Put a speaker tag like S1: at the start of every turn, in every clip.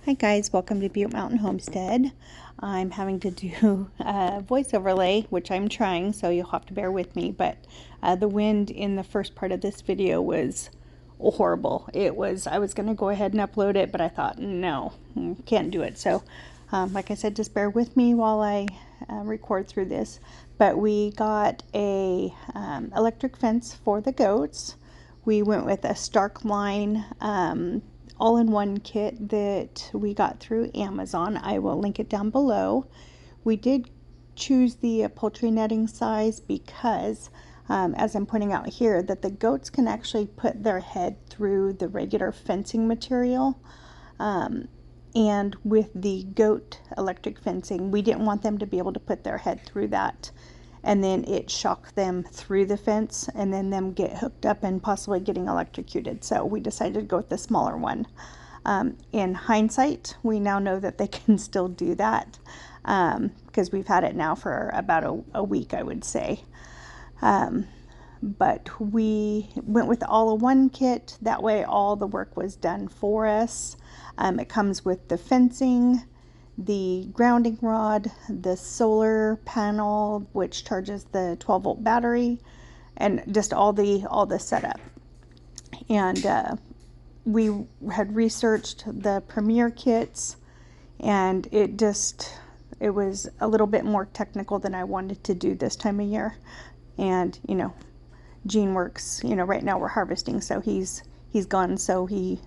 S1: Hi guys, welcome to Butte Mountain Homestead. I'm having to do a voice overlay, which I'm trying, so you'll have to bear with me, but the wind in the first part of this video was horrible. I was going to go ahead and upload it, but I thought, no, can't do it. So, like I said, just bear with me while I record through this. But we got a electric fence for the goats. We went with a Starkline all-in-one kit that we got through Amazon. I will link it down below. We did choose the poultry netting size because, as I'm pointing out here, that the goats can actually put their head through the regular fencing material. And with the goat electric fencing, we didn't want them to be able to put their head through that and then it shock them through the fence and then them get hooked up and possibly getting electrocuted. So we decided to go with the smaller one. In hindsight, we now know that they can still do that because we've had it now for about a week, I would say. But we went with the all-in-one kit. That way all the work was done for us. It comes with the fencing, the grounding rod, the solar panel, which charges the 12-volt battery, and just all the setup. And we had researched the Premier kits, and it was a little bit more technical than I wanted to do this time of year. And Gene works, right now we're harvesting, so he's gone, so he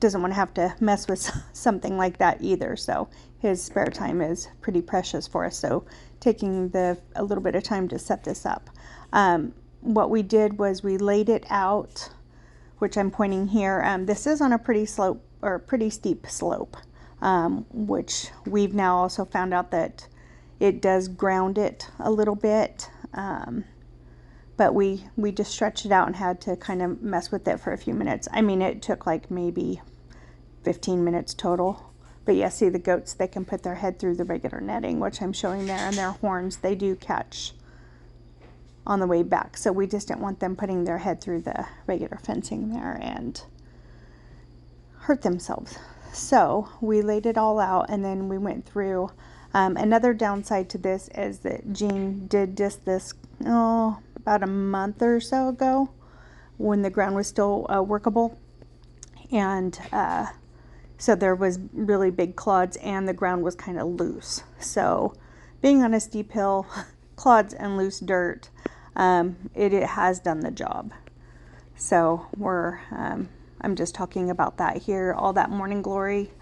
S1: doesn't want to have to mess with something like that either. So his spare time is pretty precious for us. So taking a little bit of time to set this up. What we did was we laid it out, which I'm pointing here. This is on a pretty steep slope, which we've now also found out that it does ground it a little bit. But we just stretched it out and had to kind of mess with it for a few minutes. I mean, it took like maybe 15 minutes total. But yeah, see the goats, they can put their head through the regular netting, which I'm showing there, and their horns, they do catch on the way back. So we just didn't want them putting their head through the regular fencing there and hurt themselves. So we laid it all out, and then we went through. Another downside to this is that Gene did just this about a month or so ago when the ground was still workable, and so there was really big clods and the ground was kind of loose. So being on a steep hill, clods and loose dirt, it has done the job. So I'm just talking about that here, all that morning glory.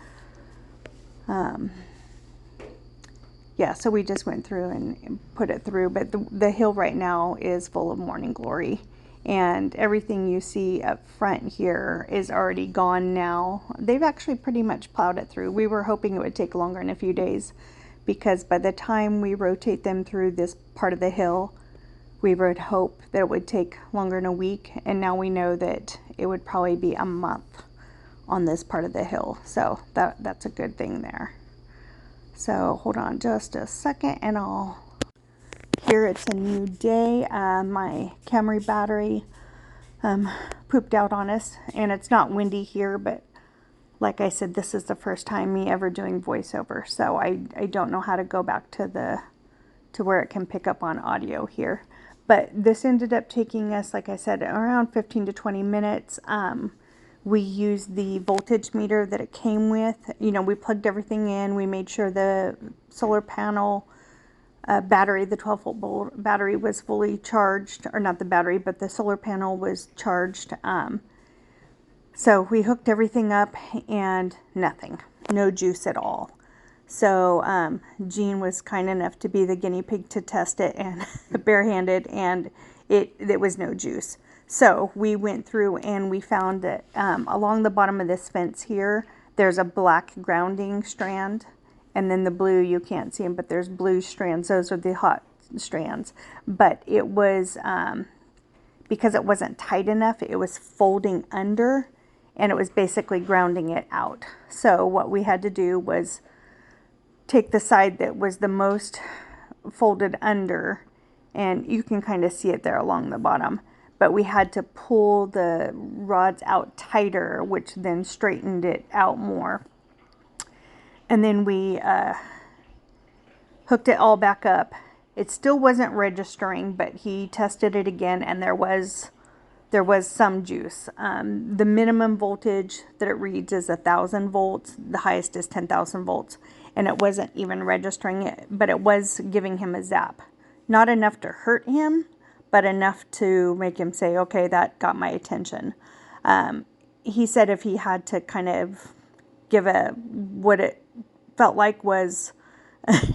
S1: Yeah, so we just went through and put it through, but the hill right now is full of morning glory, and everything you see up front here is already gone now. They've actually pretty much plowed it through. We were hoping it would take longer in a few days, because by the time we rotate them through this part of the hill, we would hope that it would take longer than a week, and now we know that it would probably be a month on this part of the hill. So that's a good thing there. So hold on just a second and here it's a new day. My Camry battery pooped out on us, and it's not windy here, but like I said, this is the first time me ever doing voiceover. So I don't know how to go back to where it can pick up on audio here. But this ended up taking us, like I said, around 15 to 20 minutes. We used the voltage meter that it came with. We plugged everything in. We made sure the solar panel battery, the 12-volt battery, was fully charged. Or not the battery, but the solar panel was charged. So we hooked everything up and nothing. No juice at all. So Gene was kind enough to be the guinea pig to test it, and barehanded, and it was no juice. So we went through and we found that along the bottom of this fence here, there's a black grounding strand, and then the blue, you can't see them, but there's blue strands. Those are the hot strands. But it was, because it wasn't tight enough, it was folding under, and it was basically grounding it out. So what we had to do was take the side that was the most folded under, and you can kind of see it there along the bottom. but we had to pull the rods out tighter, which then straightened it out more. And then we hooked it all back up. It still wasn't registering, but he tested it again, and there was some juice. The minimum voltage that it reads is 1,000 volts. The highest is 10,000 volts, and it wasn't even registering it, but it was giving him a zap. Not enough to hurt him, but enough to make him say, okay, that got my attention. He said if he had to kind of give what it felt like was,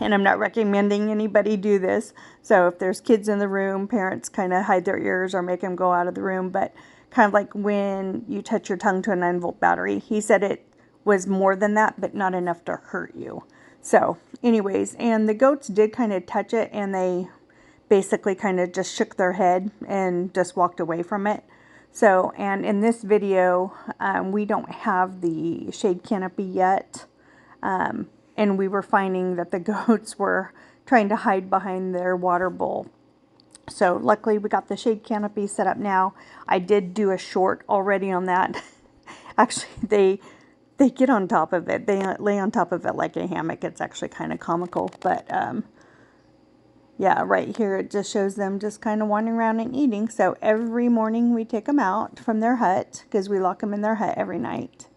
S1: and I'm not recommending anybody do this, so if there's kids in the room, parents kind of hide their ears or make them go out of the room, but kind of like when you touch your tongue to a 9-volt battery. He said it was more than that, but not enough to hurt you. So anyways, and the goats did kind of touch it, and they basically kind of just shook their head and just walked away from it. So, and in this video, we don't have the shade canopy yet. And we were finding that the goats were trying to hide behind their water bowl. So luckily we got the shade canopy set up now. I did do a short already on that. Actually, they get on top of it. They lay on top of it like a hammock. It's actually kind of comical. But yeah, right here it just shows them just kind of wandering around and eating. So every morning we take them out from their hut, because we lock them in their hut every night.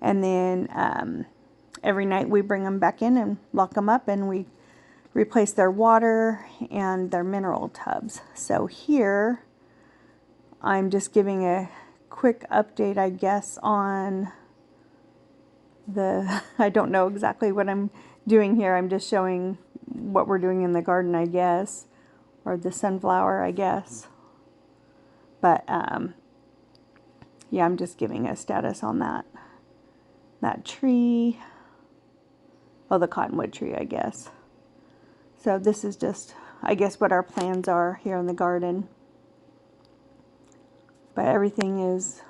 S1: And then every night we bring them back in and lock them up, and we replace their water and their mineral tubs. So here I'm just giving a quick update, I guess, on the, I don't know exactly what I'm doing here. I'm just showing what we're doing in the garden, I guess, or the sunflower, I guess. But yeah, I'm just giving a status on that tree. Well, the cottonwood tree, I guess. So this is just, I guess, what our plans are here in the garden. But everything is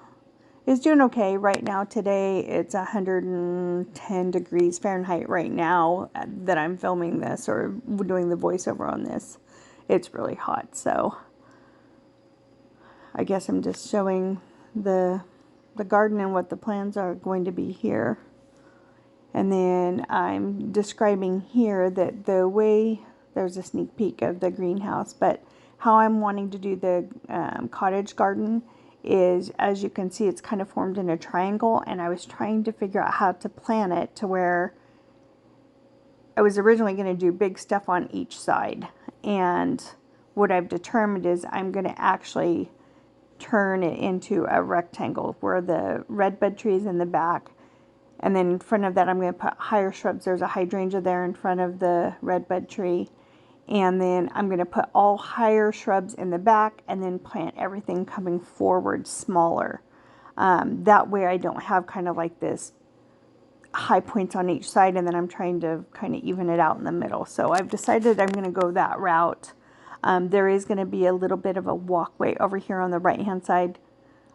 S1: doing okay right now. Today it's 110 degrees Fahrenheit right now that I'm filming this or doing the voiceover on this. It's really hot, so I guess I'm just showing the garden and what the plans are going to be here. And then I'm describing here that the way, there's a sneak peek of the greenhouse, but how I'm wanting to do the cottage garden is, as you can see, it's kind of formed in a triangle, and I was trying to figure out how to plan it to where I was originally going to do big stuff on each side. And what I've determined is I'm going to actually turn it into a rectangle where the redbud tree is in the back. And then in front of that, I'm going to put higher shrubs. There's a hydrangea there in front of the redbud tree. And then I'm going to put all higher shrubs in the back and then plant everything coming forward smaller. That way I don't have kind of like this high points on each side, and then I'm trying to kind of even it out in the middle. So I've decided I'm going to go that route. There is going to be a little bit of a walkway over here on the right hand side.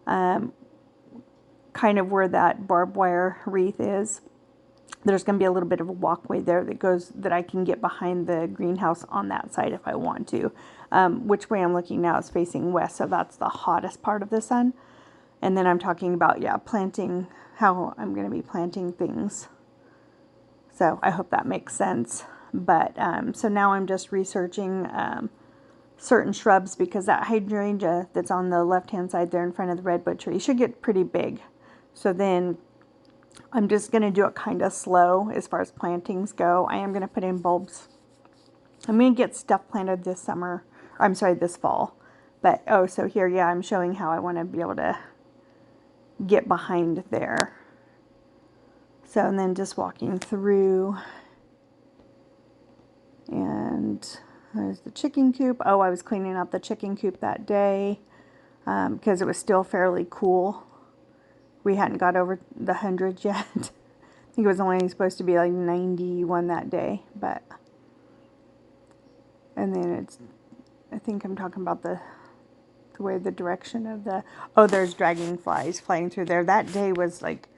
S1: Kind of where that barbed wire wreath is. There's going to be a little bit of a walkway there that I can get behind the greenhouse on that side if I want to. Which way I'm looking now is facing west, so that's the hottest part of the sun. And then I'm talking about, yeah, planting, how I'm going to be planting things. So I hope that makes sense. But so now I'm just researching certain shrubs, because that hydrangea that's on the left hand side there in front of the redbud tree should get pretty big. So then I'm just going to do it kind of slow as far as plantings go. I am going to put in bulbs. I'm going to get stuff planted this summer. Or I'm sorry, this fall. But, oh, so here, yeah, I'm showing how I want to be able to get behind there. So, and then just walking through. And there's the chicken coop. Oh, I was cleaning out the chicken coop that day because it was still fairly cool. We hadn't got over the 100 yet. I think it was only supposed to be like 91 that day, but, and then it's, I think I'm talking about the way the direction of the, oh, there's dragonflies flying through there. That day was like,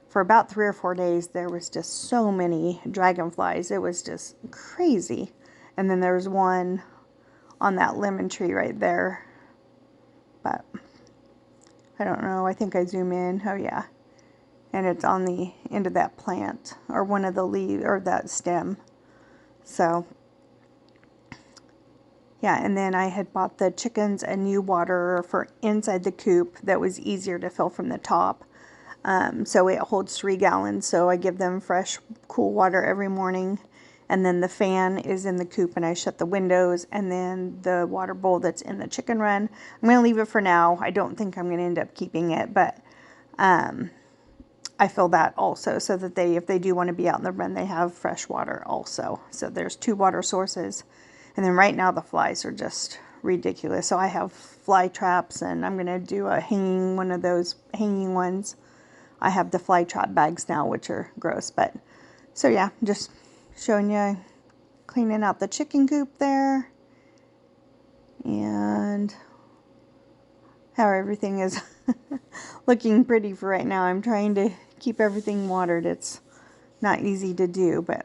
S1: for about 3 or 4 days, there was just so many dragonflies. It was just crazy. And then there's one on that lemon tree right there but I don't know. I think I zoom in. Oh yeah. And it's on the end of that plant, or one of the leaves, or that stem. So yeah, and then I had bought the chickens a new water for inside the coop that was easier to fill from the top. So it holds 3 gallons, so I give them fresh, cool water every morning. And then the fan is in the coop, and I shut the windows, and then the water bowl that's in the chicken run, I'm going to leave it for now. I don't think I'm going to end up keeping it, but I fill that also so that if they do want to be out in the run, they have fresh water also. So there's 2 water sources. And then right now the flies are just ridiculous. So I have fly traps, and I'm going to do one of those hanging ones. I have the fly trap bags now, which are gross. But so yeah, just showing you cleaning out the chicken coop there. And how everything is looking pretty for right now. I'm trying to keep everything watered. It's not easy to do, but